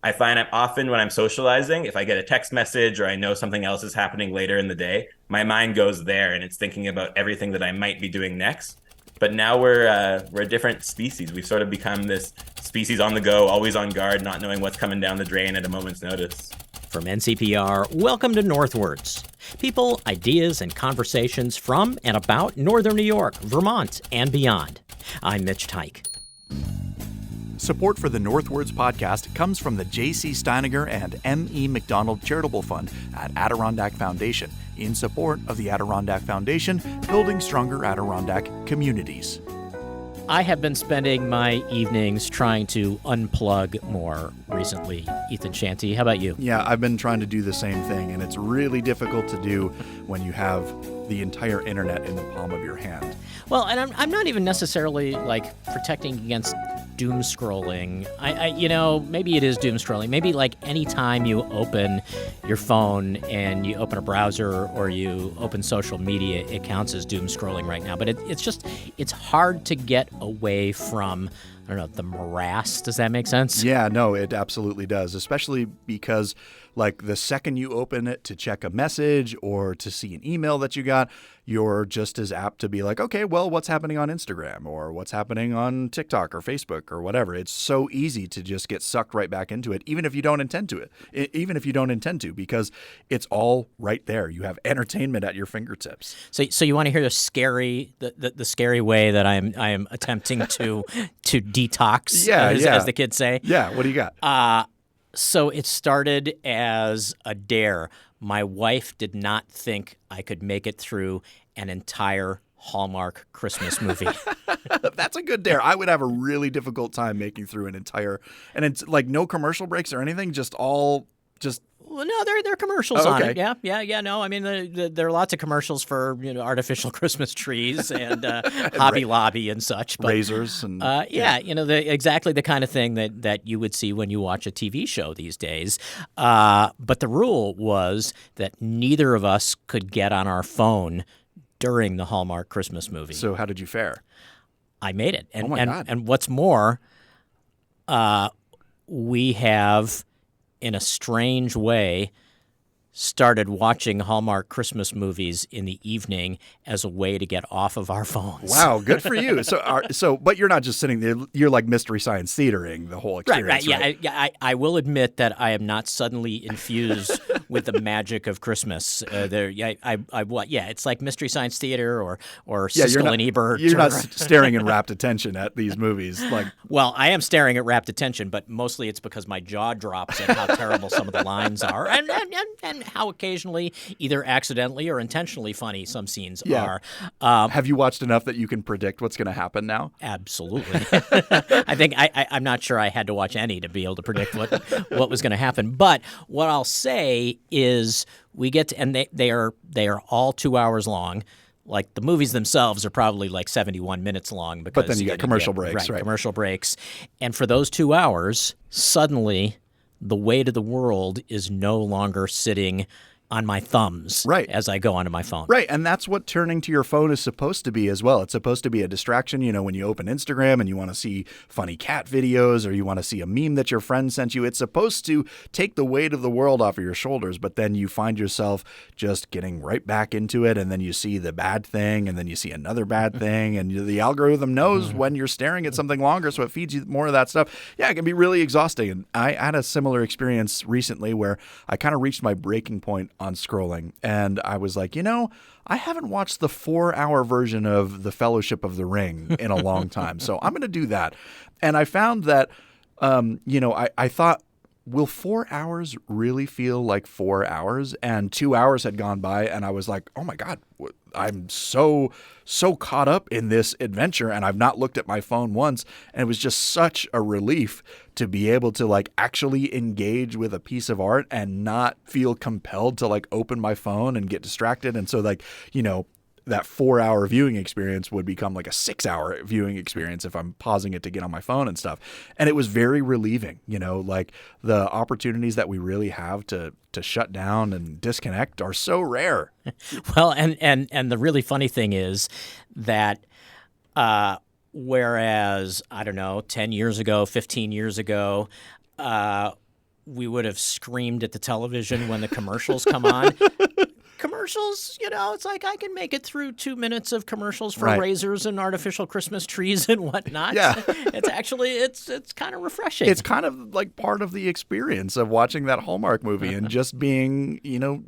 I find I'm often when I'm socializing, if I get a text message or I know something else is happening later in the day, my mind goes there and it's thinking about everything that I might be doing next. But now we're a different species. We've sort of become this species on the go, always on guard, not knowing what's coming down the drain at a moment's notice. From NCPR, welcome to Northwards. People, ideas, and conversations from and about Northern New York, Vermont, and beyond. I'm Mitch Teich. Support for the Northwards podcast comes from the J.C. Steiniger and M.E. McDonald Charitable Fund at Adirondack Foundation in support of the Adirondack Foundation, building stronger Adirondack communities. I have been spending my evenings trying to unplug more recently. Ethan Shantie, how about you? Yeah, I've been trying to do the same thing, and it's really difficult to do when you have the entire internet in the palm of your hand. Well, and I'm not even necessarily protecting against doom scrolling. Maybe it is doom scrolling. Maybe any time you open your phone and you open a browser or you open social media, it counts as doom scrolling right now. But it's hard to get away from, I don't know, the morass. Does that make sense? Yeah, no, it absolutely does, especially because the second you open it to check a message or to see an email that you got, you're just as apt to be like, okay, well, what's happening on Instagram or what's happening on TikTok or Facebook or whatever. It's so easy to just get sucked right back into it, even if you don't intend to, because it's all right there. You have entertainment at your fingertips. So you want to hear the scary way that I am attempting to detox, as the kids say? Yeah, what do you got? So it started as a dare. My wife did not think I could make it through an entire Hallmark Christmas movie. That's a good dare. I would have a really difficult time making through an entire, and it's no commercial breaks or anything, Well, no, there are commercials on it. Yeah. No, I mean, there are lots of commercials for artificial Christmas trees and Hobby Lobby and such. But, razors and exactly the kind of thing that you would see when you watch a TV show these days. But the rule was that neither of us could get on our phone during the Hallmark Christmas movie. So how did you fare? I made it, and oh my God. And what's more, we have, in a strange way, started watching Hallmark Christmas movies in the evening as a way to get off of our phones. Wow, good for you. But you're not just sitting there. You're Mystery Science theatering the whole experience, right? Yeah, I will admit that I am not suddenly infused with the magic of Christmas. It's like Mystery Science Theater or Siskel and Ebert. You're not staring in rapt attention at these movies. Well, I am staring at rapt attention, but mostly it's because my jaw drops at how terrible some of the lines are, and how occasionally, either accidentally or intentionally funny some scenes are. Have you watched enough that you can predict what's going to happen now? Absolutely. I think I'm not sure I had to watch any to be able to predict what was going to happen. But what I'll say is we get to, and they are all 2 hours long. The movies themselves are probably 71 minutes long. But then you get commercial breaks, right? Commercial breaks. And for those 2 hours, suddenly the weight of the world is no longer sitting on my thumbs as I go onto my phone. Right, and that's what turning to your phone is supposed to be as well. It's supposed to be a distraction, when you open Instagram and you want to see funny cat videos or you want to see a meme that your friend sent you. It's supposed to take the weight of the world off of your shoulders, but then you find yourself just getting right back into it, and then you see the bad thing, and then you see another bad thing, and the algorithm knows when you're staring at something longer, so it feeds you more of that stuff. Yeah, it can be really exhausting, and I had a similar experience recently where I kind of reached my breaking point on scrolling, and I was like, I haven't watched the 4-hour version of The Fellowship of the Ring in a long time, so I'm going to do that. And I found that, I thought, will 4 hours really feel like 4 hours? And 2 hours had gone by, and I was like, oh my God, I'm so caught up in this adventure, and I've not looked at my phone once. And it was just such a relief to be able to actually engage with a piece of art and not feel compelled to open my phone and get distracted. And so that 4-hour viewing experience would become a 6-hour viewing experience if I'm pausing it to get on my phone and stuff. And it was very relieving, the opportunities that we really have to shut down and disconnect are so rare. Well, and the really funny thing is that whereas, I don't know, 10 years ago, 15 years ago, we would have screamed at the television when the commercials come on. Commercials, it's like I can make it through 2 minutes of commercials for razors and artificial Christmas trees and whatnot. Yeah. It's actually, it's kind of refreshing. It's kind of like part of the experience of watching that Hallmark movie and just being,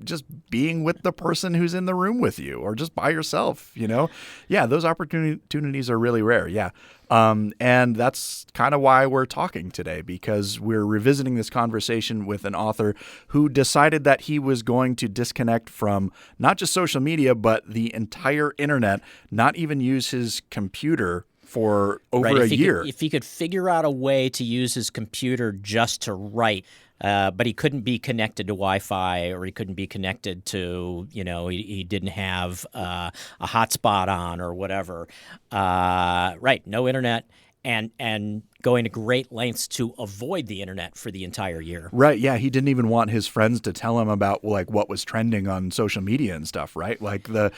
just being with the person who's in the room with you or just by yourself, Yeah, those opportunities are really rare. Yeah. And that's kind of why we're talking today, because we're revisiting this conversation with an author who decided that he was going to disconnect from not just social media, but the entire internet, not even use his computer for over a year. If he could figure out a way to use his computer just to write, but he couldn't be connected to Wi-Fi, or he couldn't be connected to, he didn't have a hotspot on or whatever. No internet, and going to great lengths to avoid the internet for the entire year. Right. Yeah. He didn't even want his friends to tell him about what was trending on social media and stuff. Right. Like the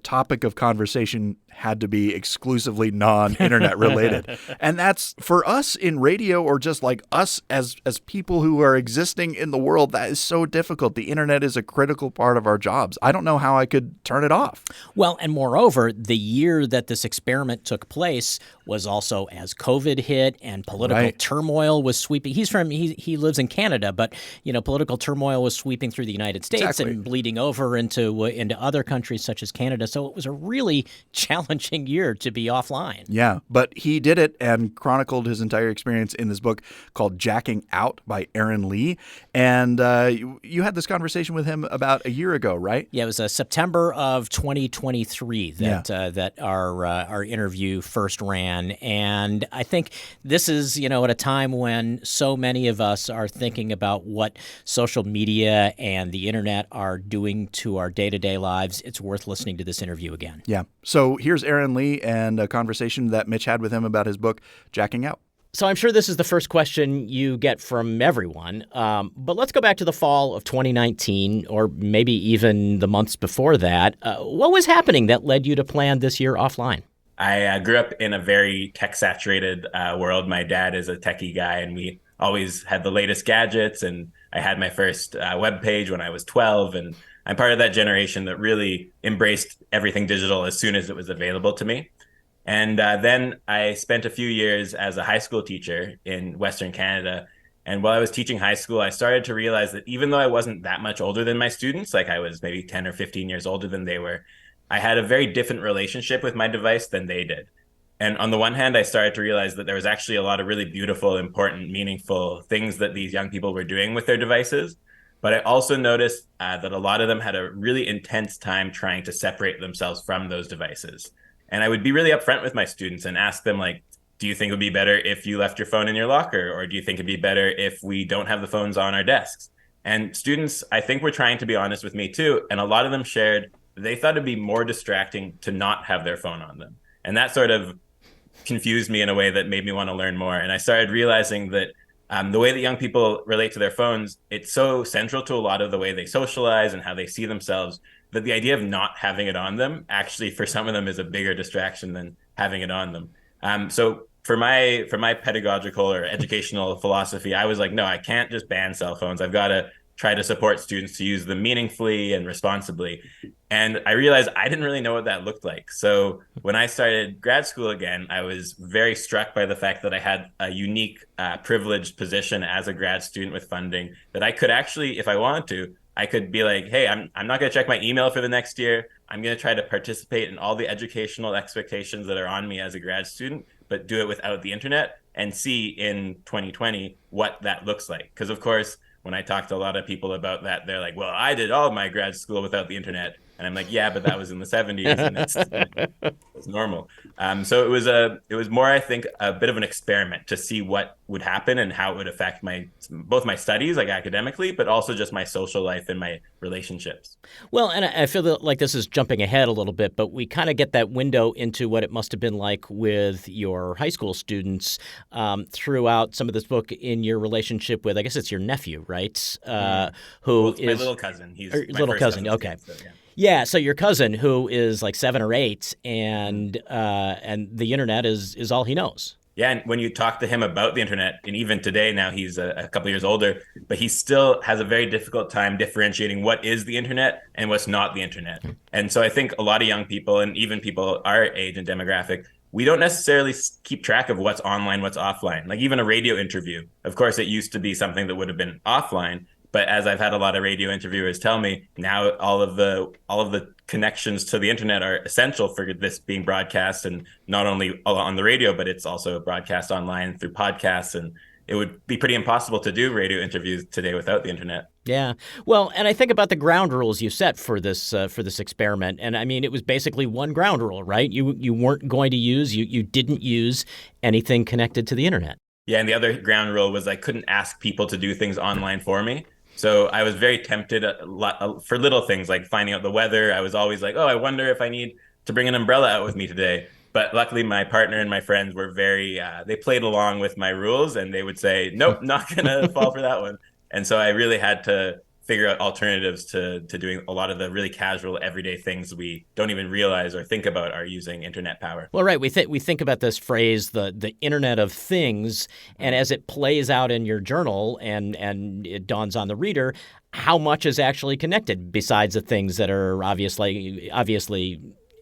topic of conversation had to be exclusively non-internet related. And that's for us in radio, or just like us as people who are existing in the world, that is so difficult. The internet is a critical part of our jobs. I don't know how I could turn it off. Well, and moreover, the year that this experiment took place was also as COVID hit and political turmoil was sweeping. He lives in Canada, but political turmoil was sweeping through the United States and bleeding over into other countries such as Canada. So it was a really challenging year to be offline. Yeah, but he did it and chronicled his entire experience in this book called Jacking Out by Aaron Lee. And you had this conversation with him about a year ago, right? Yeah, it was September of 2023 that our interview first ran. And I think this is, at a time when so many of us are thinking about what social media and the internet are doing to our day-to-day lives. It's worth listening to this interview again. Yeah. So here's Aaron Lee and a conversation that Mitch had with him about his book, Jacking Out. So I'm sure this is the first question you get from everyone, but let's go back to the fall of 2019, or maybe even the months before that. What was happening that led you to plan this year offline? I grew up in a very tech-saturated world. My dad is a techie guy, and we always had the latest gadgets, and I had my first web page when I was 12, and I'm part of that generation that really embraced everything digital as soon as it was available to me. And then I spent a few years as a high school teacher in Western Canada. And while I was teaching high school, I started to realize that even though I wasn't that much older than my students, like I was maybe 10 or 15 years older than they were, I had a very different relationship with my device than they did. And on the one hand, I started to realize that there was actually a lot of really beautiful, important, meaningful things that these young people were doing with their devices. But I also noticed that a lot of them had a really intense time trying to separate themselves from those devices. And I would be really upfront with my students and ask them, like, do you think it would be better if you left your phone in your locker? Or do you think it'd be better if we don't have the phones on our desks? And students, I think, were trying to be honest with me too. And a lot of them shared they thought it'd be more distracting to not have their phone on them. And that sort of confused me in a way that made me want to learn more. And I started realizing that the way that young people relate to their phones, it's so central to a lot of the way they socialize and how they see themselves, that the idea of not having it on them actually for some of them is a bigger distraction than having it on them. So for my pedagogical or educational philosophy, I was like, no, I can't just ban cell phones. I've got to try to support students to use them meaningfully and responsibly. And I realized I didn't really know what that looked like. So when I started grad school again, I was very struck by the fact that I had a unique, privileged position as a grad student with funding that I could actually, if I wanted to, I could be like, hey, I'm not going to check my email for the next year. I'm going to try to participate in all the educational expectations that are on me as a grad student, but do it without the internet and see in 2020 what that looks like. Because of course, when I talk to a lot of people about that, they're like, well, I did all of my grad school without the internet. And I'm like, yeah, but that was in the 70s and it's normal. So it was more, I think, a bit of an experiment to see what would happen and how it would affect both my studies, like academically, but also just my social life and my relationships. Well, and I feel like this is jumping ahead a little bit, but we kind of get that window into what it must have been like with your high school students throughout some of this book in your relationship with, I guess it's your nephew, right? Who is my little cousin. He's my little cousin. Okay. Kid, so, yeah. Yeah, so your cousin, who is like 7 or 8, and the internet is all he knows. Yeah, and when you talk to him about the internet, and even today, now he's a couple years older, but he still has a very difficult time differentiating what is the internet and what's not the internet. And so I think a lot of young people, and even people our age and demographic, we don't necessarily keep track of what's online, what's offline. Like even a radio interview, of course, it used to be something that would have been offline, but as I've had a lot of radio interviewers tell me, now all of the connections to the internet are essential for this being broadcast, and not only on the radio, but it's also broadcast online through podcasts. And it would be pretty impossible to do radio interviews today without the internet. Yeah. Well, and I think about the ground rules you set for this experiment. And I mean, it was basically one ground rule, right? You weren't going to use, you didn't use anything connected to the internet. Yeah, and the other ground rule was I couldn't ask people to do things online for me. So I was very tempted for little things like finding out the weather. I was always like, oh, I wonder if I need to bring an umbrella out with me today. But luckily, my partner and my friends were they played along with my rules, and they would say, nope, not going to fall for that one. And so I really had to figure out alternatives to doing a lot of the really casual, everyday things we don't even realize or think about are using internet power. Well, right. We think about this phrase, the Internet of Things, and as it plays out in your journal and it dawns on the reader, how much is actually connected besides the things that are obviously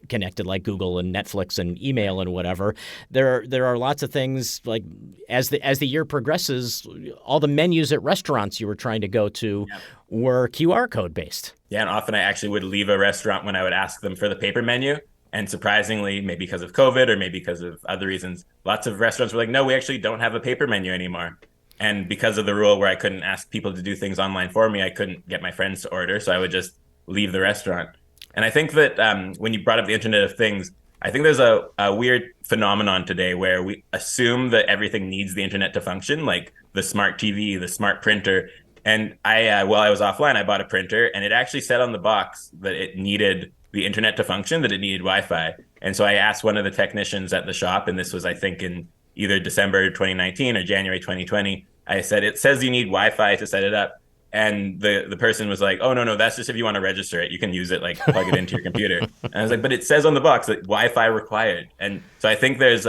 connected, like Google and Netflix and email and whatever. There are lots of things, like as the year progresses, all the menus at restaurants you were trying to go to were QR code based. Yeah, and often I actually would leave a restaurant when I would ask them for the paper menu. And surprisingly, maybe because of COVID or maybe because of other reasons, lots of restaurants were like, no, we actually don't have a paper menu anymore. And because of the rule where I couldn't ask people to do things online for me, I couldn't get my friends to order. So I would just leave the restaurant. And I think that when you brought up the Internet of Things, I think there's a weird phenomenon today where we assume that everything needs the internet to function, like the smart TV, the smart printer. And while I was offline, I bought a printer, and it actually said on the box that it needed the internet to function, that it needed Wi-Fi. And so I asked one of the technicians at the shop, and this was, I think, in either December 2019 or January 2020. I said, it says you need Wi-Fi to set it up. And the person was like, oh, no, that's just if you want to register it. You can use it, like plug it into your computer. And I was like, but it says on the box that Wi-Fi required. And so I think there's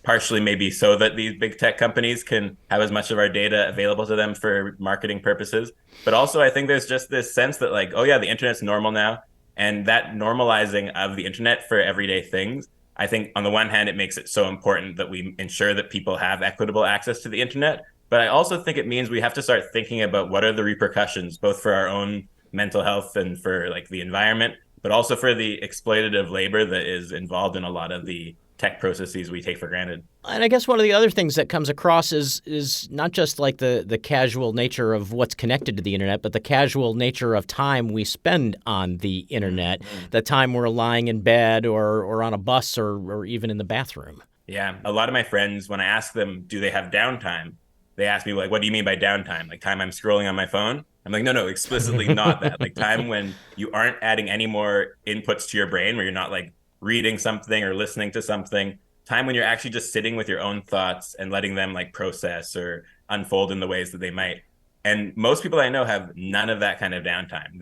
partially maybe so that these big tech companies can have as much of our data available to them for marketing purposes. But also I think there's just this sense that like, oh, yeah, the internet's normal now. And that normalizing of the internet for everyday things, I think on the one hand, it makes it so important that we ensure that people have equitable access to the internet. But I also think it means we have to start thinking about what are the repercussions, both for our own mental health and for like the environment, but also for the exploitative labor that is involved in a lot of the tech processes we take for granted. And I guess one of the other things that comes across is not just like the casual nature of what's connected to the internet, but the casual nature of time we spend on the internet, the time we're lying in bed or on a bus or even in the bathroom. Yeah, a lot of my friends, when I ask them, do they have downtime? They ask me, like, what do you mean by downtime? Like time I'm scrolling on my phone? I'm like, no, explicitly not that. Like time when you aren't adding any more inputs to your brain, where you're not like reading something or listening to something. Time when you're actually just sitting with your own thoughts and letting them like process or unfold in the ways that they might. And most people I know have none of that kind of downtime.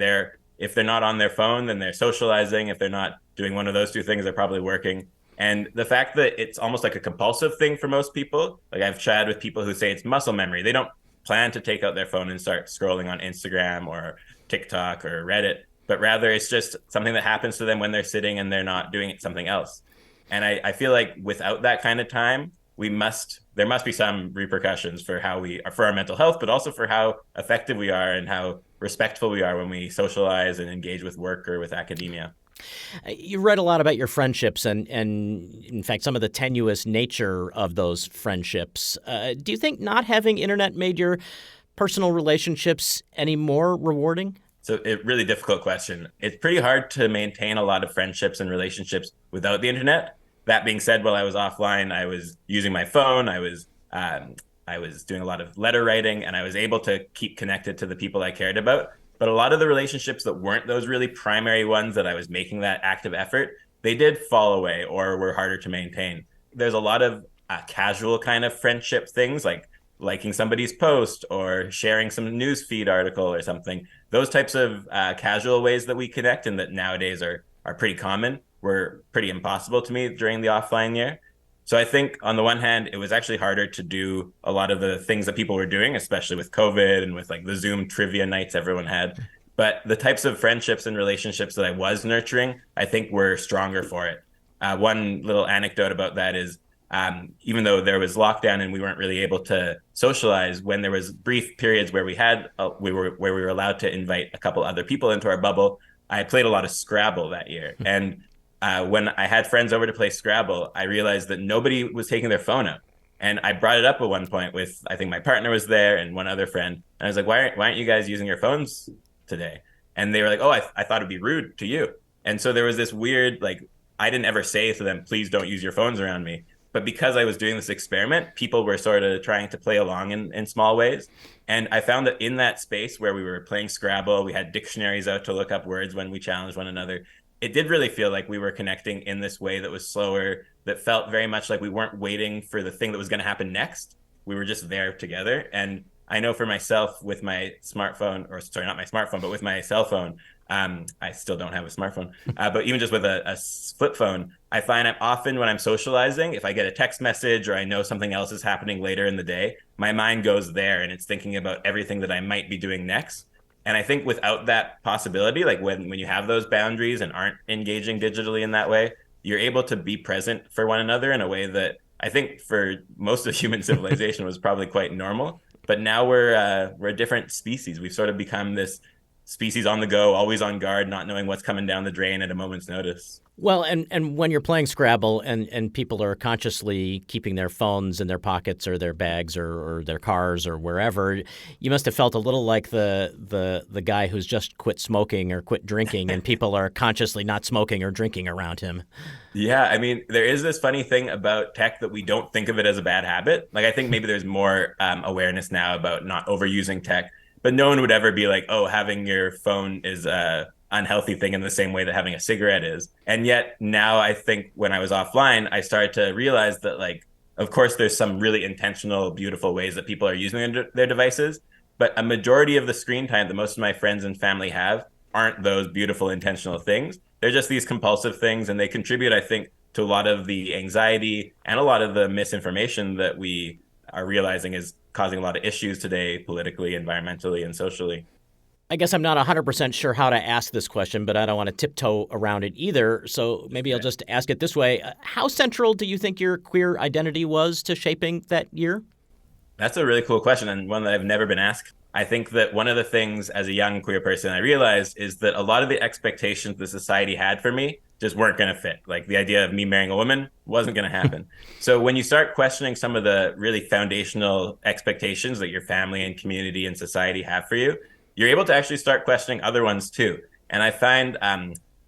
If they're not on their phone, then they're socializing. If they're not doing one of those two things, they're probably working. And the fact that it's almost like a compulsive thing for most people, like I've chatted with people who say it's muscle memory. They don't plan to take out their phone and start scrolling on Instagram or TikTok or Reddit, but rather it's just something that happens to them when they're sitting and they're not doing something else. And I feel like without that kind of time, there must be some repercussions for for our mental health, but also for how effective we are and how respectful we are when we socialize and engage with work or with academia. You read a lot about your friendships and in fact, some of the tenuous nature of those friendships. Do you think not having internet made your personal relationships any more rewarding? So a really difficult question. It's pretty hard to maintain a lot of friendships and relationships without the internet. That being said, while I was offline, I was using my phone. I was doing a lot of letter writing, and I was able to keep connected to the people I cared about. But a lot of the relationships that weren't those really primary ones that I was making that active effort, they did fall away or were harder to maintain. There's a lot of casual kind of friendship things, like liking somebody's post or sharing some news feed article or something. Those types of casual ways that we connect and that nowadays are pretty common were pretty impossible to me during the offline year. So I think on the one hand, it was actually harder to do a lot of the things that people were doing, especially with COVID and with like the Zoom trivia nights everyone had. But the types of friendships and relationships that I was nurturing, I think were stronger for it. One little anecdote about that is even though there was lockdown and we weren't really able to socialize, when there was brief periods where we were allowed to invite a couple other people into our bubble, I played a lot of Scrabble that year. And when I had friends over to play Scrabble, I realized that nobody was taking their phone out. And I brought it up at one point with, I think my partner was there and one other friend. And I was like, why aren't you guys using your phones today? And they were like, oh, I thought it'd be rude to you. And so there was this weird, like, I didn't ever say to them, please don't use your phones around me. But because I was doing this experiment, people were sort of trying to play along in small ways. And I found that in that space where we were playing Scrabble, we had dictionaries out to look up words when we challenged one another. It did really feel like we were connecting in this way that was slower, that felt very much like we weren't waiting for the thing that was going to happen next. We were just there together. And I know for myself with my smartphone, or sorry, not my smartphone, but with my cell phone, I still don't have a smartphone, but even just with a flip phone, I find I'm often when I'm socializing, if I get a text message or I know something else is happening later in the day, my mind goes there and it's thinking about everything that I might be doing next. And I think without that possibility, like when you have those boundaries and aren't engaging digitally in that way, you're able to be present for one another in a way that I think for most of human civilization was probably quite normal. But now we're a different species. We've sort of become this species on the go, always on guard, not knowing what's coming down the drain at a moment's notice. Well, and when you're playing Scrabble and people are consciously keeping their phones in their pockets or their bags or their cars or wherever, you must have felt a little like the guy who's just quit smoking or quit drinking and people are consciously not smoking or drinking around him. Yeah, I mean, there is this funny thing about tech that we don't think of it as a bad habit. Like, I think maybe there's more awareness now about not overusing tech, but no one would ever be like, oh, having your phone is a unhealthy thing in the same way that having a cigarette is. And yet now I think when I was offline, I started to realize that, like, of course, there's some really intentional, beautiful ways that people are using their devices, but a majority of the screen time that most of my friends and family have aren't those beautiful, intentional things. They're just these compulsive things, and they contribute, I think, to a lot of the anxiety and a lot of the misinformation that we are realizing is causing a lot of issues today, politically, environmentally, and socially. I guess I'm not 100% sure how to ask this question, but I don't want to tiptoe around it either. So maybe I'll just ask it this way. How central do you think your queer identity was to shaping that year? That's a really cool question, and one that I've never been asked. I think that one of the things as a young queer person I realized is that a lot of the expectations the society had for me just weren't going to fit. Like the idea of me marrying a woman wasn't going to happen. So when you start questioning some of the really foundational expectations that your family and community and society have for you, you're able to actually start questioning other ones too. And I find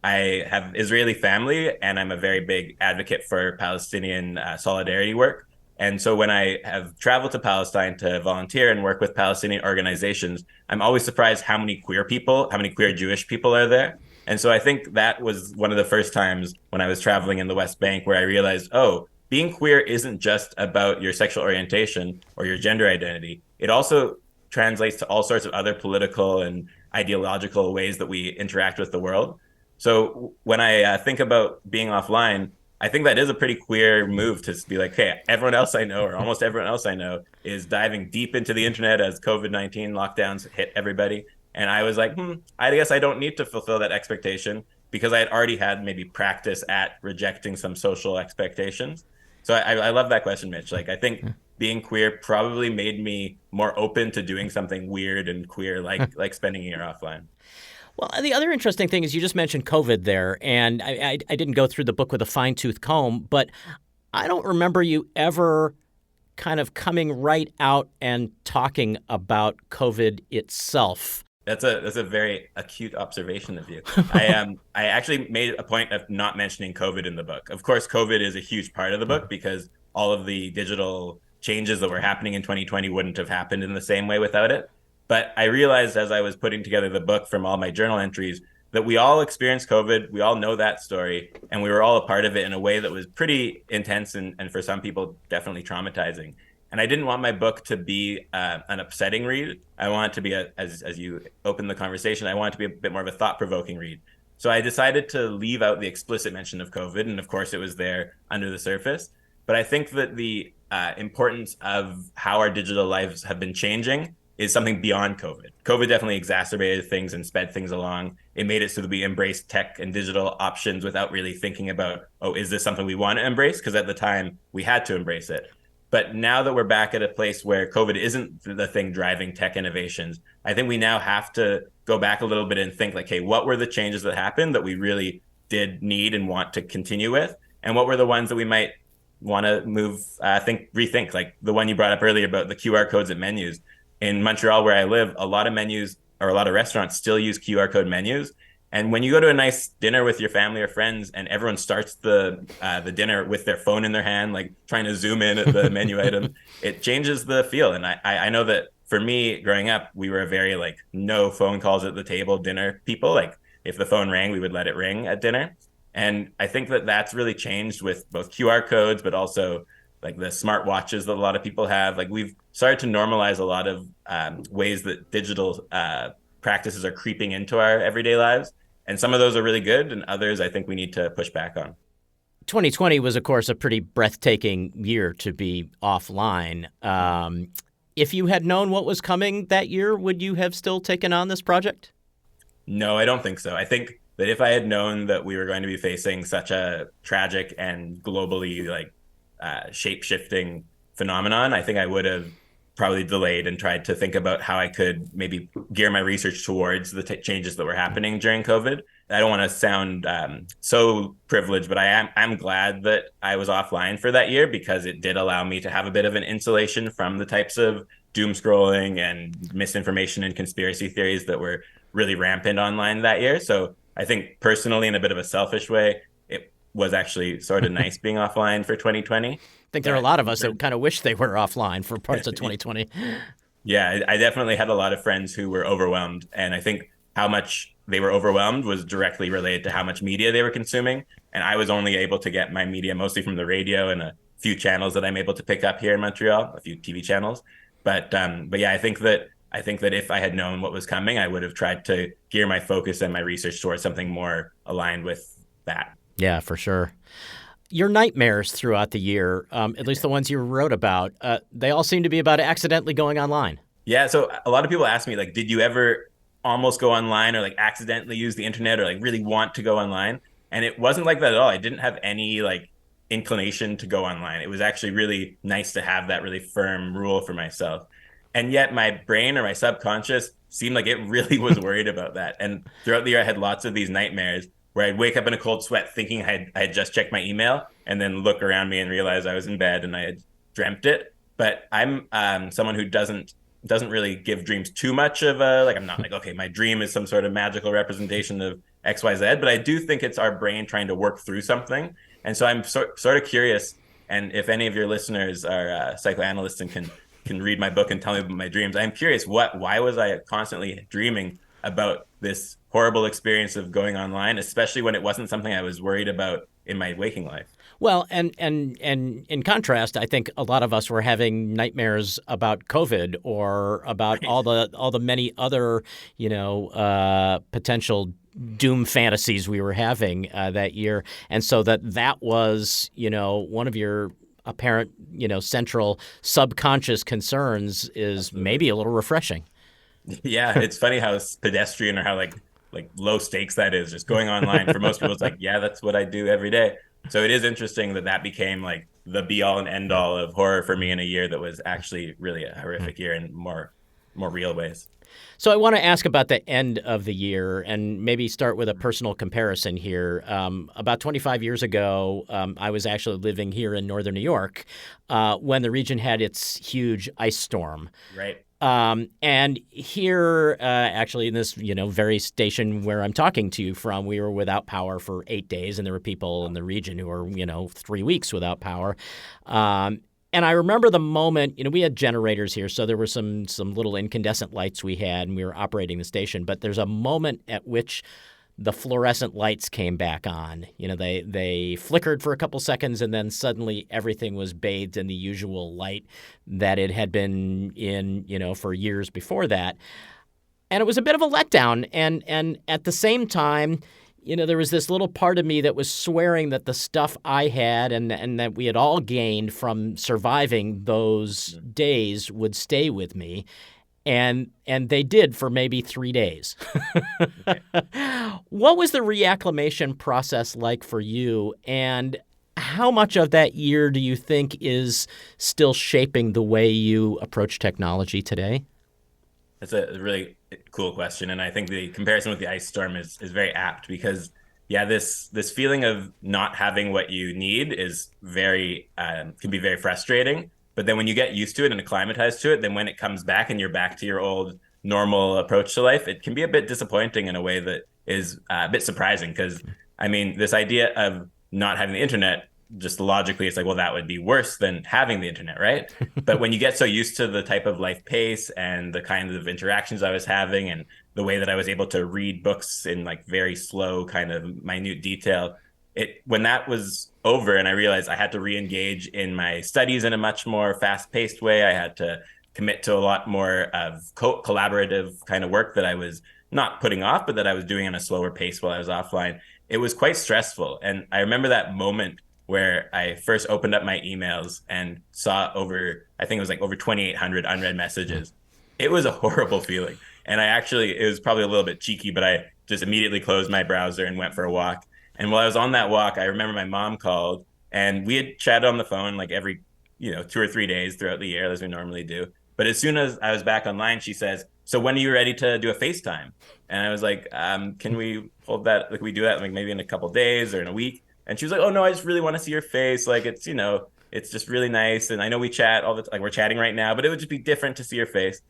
I have Israeli family, and I'm a very big advocate for Palestinian solidarity work. And so when I have traveled to Palestine to volunteer and work with Palestinian organizations, I'm always surprised how many queer Jewish people are there. And so I think that was one of the first times when I was traveling in the West Bank where I realized, oh, being queer isn't just about your sexual orientation or your gender identity. It also translates to all sorts of other political and ideological ways that we interact with the world. So when I think about being offline, I think that is a pretty queer move to be like, hey, everyone else I know, or almost everyone else I know, is diving deep into the internet as COVID-19 lockdowns hit everybody. And I was like, I guess I don't need to fulfill that expectation because I had already had maybe practice at rejecting some social expectations. So I love that question, Mitch. Like, I think being queer probably made me more open to doing something weird and queer, like spending a year offline. Well, the other interesting thing is you just mentioned COVID there, and I didn't go through the book with a fine-tooth comb, but I don't remember you ever kind of coming right out and talking about COVID itself. That's a very acute observation of you. I actually made a point of not mentioning COVID in the book. Of course, COVID is a huge part of the book because all of the digital changes that were happening in 2020 wouldn't have happened in the same way without it. But I realized as I was putting together the book from all my journal entries that we all experienced COVID. We all know that story, and we were all a part of it in a way that was pretty intense and for some people definitely traumatizing. And I didn't want my book to be an upsetting read. I want it to be, as you open the conversation, I want it to be a bit more of a thought-provoking read. So I decided to leave out the explicit mention of COVID, and of course it was there under the surface. But I think that the importance of how our digital lives have been changing is something beyond COVID. COVID definitely exacerbated things and sped things along. It made it so that we embraced tech and digital options without really thinking about, oh, is this something we want to embrace? Because at the time we had to embrace it. But now that we're back at a place where COVID isn't the thing driving tech innovations, I think we now have to go back a little bit and think like, hey, what were the changes that happened that we really did need and want to continue with? And what were the ones that we might want to rethink? Like the one you brought up earlier about the QR codes at menus. In Montreal, where I live, a lot of menus or a lot of restaurants still use QR code menus. And when you go to a nice dinner with your family or friends, and everyone starts the dinner with their phone in their hand, like trying to zoom in at the menu item, it changes the feel. And I know that for me, growing up, we were a very like no phone calls at the table dinner people. Like if the phone rang, we would let it ring at dinner. And I think that that's really changed with both QR codes, but also like the smart watches that a lot of people have. Like we've started to normalize a lot of ways that digital practices are creeping into our everyday lives. And some of those are really good, and others I think we need to push back on. 2020 was, of course, a pretty breathtaking year to be offline. If you had known what was coming that year, would you have still taken on this project? No, I don't think so. I think that if I had known that we were going to be facing such a tragic and globally like shape-shifting phenomenon, I think I would have probably delayed and tried to think about how I could maybe gear my research towards the changes that were happening during COVID. I don't want to sound so privileged, but I'm glad that I was offline for that year because it did allow me to have a bit of an insulation from the types of doom scrolling and misinformation and conspiracy theories that were really rampant online that year. So I think personally, in a bit of a selfish way, it was actually sort of nice being offline for 2020. I think there are a lot of us that kind of wish they were offline for parts of 2020. Yeah, I definitely had a lot of friends who were overwhelmed. And I think how much they were overwhelmed was directly related to how much media they were consuming. And I was only able to get my media mostly from the radio and a few channels that I'm able to pick up here in Montreal, a few TV channels. But yeah, I think that if I had known what was coming, I would have tried to gear my focus and my research towards something more aligned with that. Yeah, for sure. Your nightmares throughout the year, at least the ones you wrote about, they all seem to be about accidentally going online. Yeah, so a lot of people ask me, like, did you ever almost go online or like accidentally use the internet or like really want to go online? And it wasn't like that at all. I didn't have any like inclination to go online. It was actually really nice to have that really firm rule for myself. And yet my brain or my subconscious seemed like it really was worried about that. And throughout the year, I had lots of these nightmares where I'd wake up in a cold sweat thinking I had just checked my email and then look around me and realize I was in bed and I had dreamt it. But I'm someone who doesn't really give dreams too much of I'm not like, okay, my dream is some sort of magical representation of XYZ, but I do think it's our brain trying to work through something. And so I'm sort of curious, and if any of your listeners are psychoanalysts and can read my book and tell me about my dreams, I'm curious, why was I constantly dreaming about this horrible experience of going online, especially when it wasn't something I was worried about in my waking life? Well, and in contrast, I think a lot of us were having nightmares about COVID or about all the many other, potential doom fantasies we were having that year. And so that was, one of your apparent, central subconscious concerns is Absolutely. Maybe a little refreshing. Yeah, it's funny how pedestrian or how like low stakes that is. Just going online for most people, it's like, yeah, that's what I do every day. So it is interesting that became like the be all and end all of horror for me in a year that was actually really a horrific year in more real ways. So I want to ask about the end of the year and maybe start with a personal comparison here. About 25 years ago, I was actually living here in northern New York when the region had its huge ice storm. Right. And here, actually, in this, very station where I'm talking to you from, we were without power for 8 days, and there were people in the region who were, 3 weeks without power. And I remember the moment, we had generators here, so there were some little incandescent lights we had, and we were operating the station. But there's a moment at which the fluorescent lights came back on. They flickered for a couple seconds, and then suddenly everything was bathed in the usual light that it had been in, for years before that. And it was a bit of a letdown. And at the same time, there was this little part of me that was swearing that the stuff I had and that we had all gained from surviving those days would stay with me. And they did for maybe 3 days. Okay. What was the reacclimation process like for you? And how much of that year do you think is still shaping the way you approach technology today? That's a really cool question, and I think the comparison with the ice storm is very apt because, yeah, this feeling of not having what you need is very can be very frustrating. But then when you get used to it and acclimatize to it, then when it comes back and you're back to your old normal approach to life, it can be a bit disappointing in a way that is a bit surprising. Because I mean, this idea of not having the internet, just logically, it's like, well, that would be worse than having the internet, right? But when you get so used to the type of life pace and the kinds of interactions I was having and the way that I was able to read books in like very slow kind of minute detail, when that was over and I realized I had to re-engage in my studies in a much more fast-paced way, I had to commit to a lot more of collaborative kind of work that I was not putting off, but that I was doing in a slower pace while I was offline. It was quite stressful. And I remember that moment where I first opened up my emails and saw I think it was like over 2,800 unread messages. It was a horrible feeling. And it was probably a little bit cheeky, but I just immediately closed my browser and went for a walk. And while I was on that walk, I remember my mom called and we had chatted on the phone like every, 2 or 3 days throughout the year as we normally do. But as soon as I was back online, she says, "So when are you ready to do a FaceTime?" And I was like, "Can we hold that? Like we do that like maybe in a couple days or in a week?" And she was like, "Oh no, I just really want to see your face. Like it's just really nice. And I know we chat all the like we're chatting right now, but it would just be different to see your face."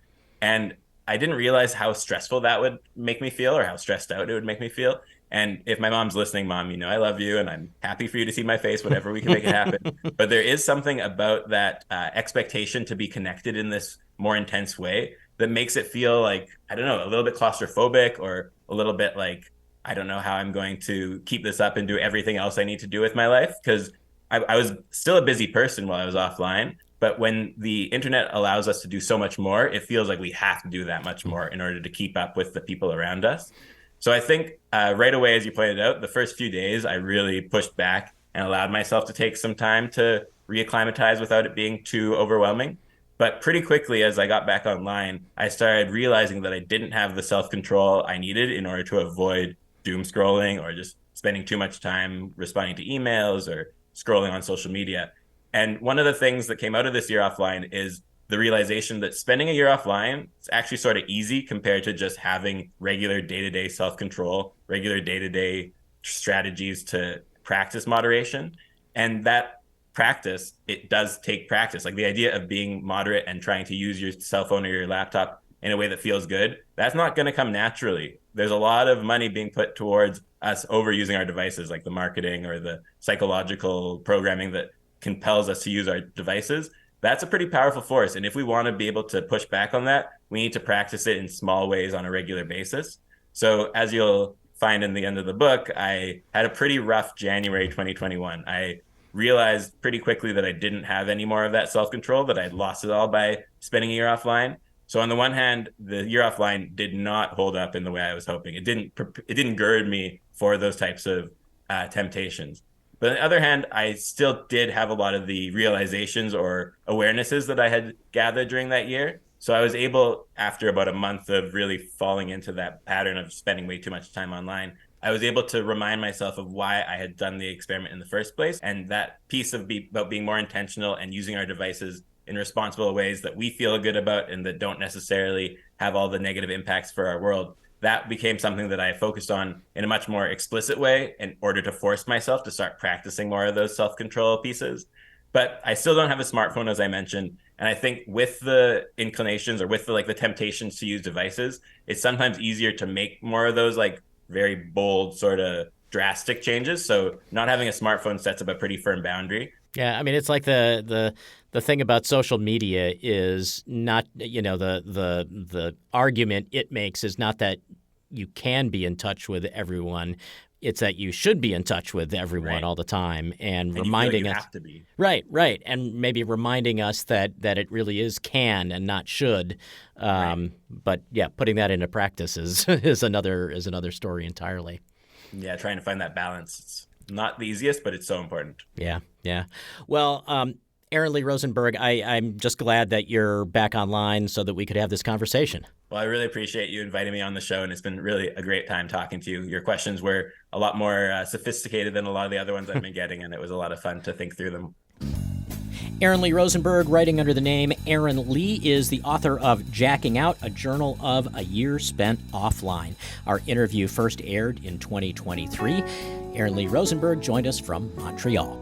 And I didn't realize how stressful that would make me feel or how stressed out it would make me feel. And if my mom's listening, Mom, I love you and I'm happy for you to see my face, whatever, we can make it happen. But there is something about that expectation to be connected in this more intense way that makes it feel like, I don't know, a little bit claustrophobic or a little bit like, I don't know how I'm going to keep this up and do everything else I need to do with my life. Because I was still a busy person while I was offline. But when the internet allows us to do so much more, it feels like we have to do that much more in order to keep up with the people around us. So I think right away, as you pointed out, the first few days, I really pushed back and allowed myself to take some time to reacclimatize without it being too overwhelming. But pretty quickly, as I got back online, I started realizing that I didn't have the self-control I needed in order to avoid doom scrolling or just spending too much time responding to emails or scrolling on social media. And one of the things that came out of this year offline is the realization that spending a year offline is actually sort of easy compared to just having regular day-to-day self-control, regular day-to-day strategies to practice moderation. And that practice, it does take practice. Like the idea of being moderate and trying to use your cell phone or your laptop in a way that feels good, that's not going to come naturally. There's a lot of money being put towards us overusing our devices, like the marketing or the psychological programming that compels us to use our devices. That's a pretty powerful force. And if we want to be able to push back on that, we need to practice it in small ways on a regular basis. So as you'll find in the end of the book, I had a pretty rough January 2021. I realized pretty quickly that I didn't have any more of that self-control, that I'd lost it all by spending a year offline. So on the one hand, the year offline did not hold up in the way I was hoping. It didn't gird me for those types of temptations. But on the other hand, I still did have a lot of the realizations or awarenesses that I had gathered during that year. So I was able, after about a month of really falling into that pattern of spending way too much time online, I was able to remind myself of why I had done the experiment in the first place. And that piece about being more intentional and using our devices in responsible ways that we feel good about and that don't necessarily have all the negative impacts for our world, that became something that I focused on in a much more explicit way in order to force myself to start practicing more of those self-control pieces. But I still don't have a smartphone, as I mentioned. And I think with the inclinations or with the temptations to use devices, it's sometimes easier to make more of those like very bold sort of drastic changes. So not having a smartphone sets up a pretty firm boundary. Yeah, I mean, it's like the thing about social media is not, the argument it makes is not that you can be in touch with everyone. It's that you should be in touch with everyone all the time and reminding us. You have to be. Right. And maybe reminding us that it really is can and not should. But yeah, putting that into practice is another story entirely. Yeah, trying to find that balance. It's not the easiest, but it's so important. Yeah, yeah. Well, Aaron Lee Rosenberg, I'm just glad that you're back online so that we could have this conversation. Well, I really appreciate you inviting me on the show, and it's been really a great time talking to you. Your questions were a lot more sophisticated than a lot of the other ones I've been getting, and it was a lot of fun to think through them. Aaron Lee Rosenberg, writing under the name Aaron Lee, is the author of Jacking Out, a journal of a year spent offline. Our interview first aired in 2023. Aaron Lee Rosenberg joined us from Montreal.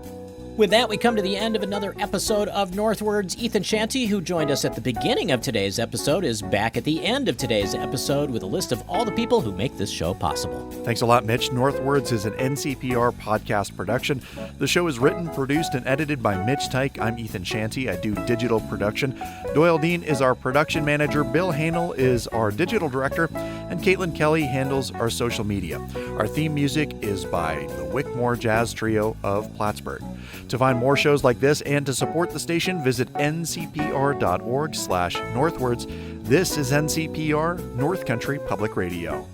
With that, we come to the end of another episode of Northwards. Ethan Shantie, who joined us at the beginning of today's episode, is back at the end of today's episode with a list of all the people who make this show possible. Thanks a lot, Mitch. Northwards is an NCPR podcast production. The show is written, produced, and edited by Mitch Teich. I'm Ethan Shantie. I do digital production. Doyle Dean is our production manager. Bill Hanel is our digital director. And Caitlin Kelly handles our social media. Our theme music is by the Wickmore Jazz Trio of Plattsburgh. To find more shows like this and to support the station, visit ncpr.org/northwards. This is NCPR, North Country Public Radio.